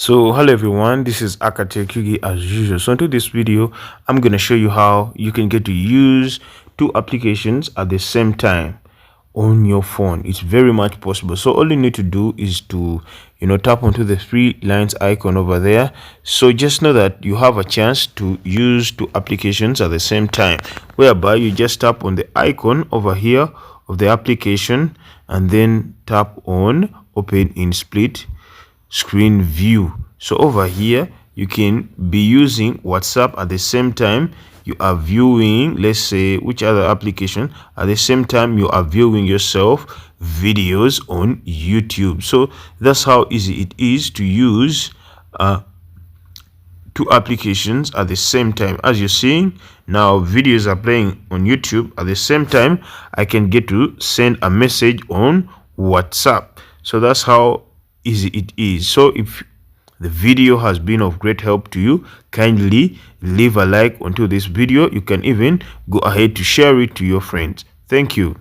So hello everyone, this is Accar TechUg as usual. So into this video, I'm going to show you how you can get to use two applications at the same time on your phone. It's very much possible. So all you need to do is to tap onto the three lines icon over there. So just know that you have a chance to use two applications at the same time, whereby you just tap on the icon over here of the application and then tap on open in split screen view. So over here you can be using WhatsApp at the same time you are viewing, let's say, which other application, at the same time you are viewing yourself videos on YouTube. So that's how easy it is to use two applications at the same time. As you're seeing now, videos are playing on YouTube at the same time I can get to send a message on WhatsApp. So that's how easy it is. So if the video has been of great help to you, kindly leave a like onto this video. You can even go ahead to share it to your friends. Thank you.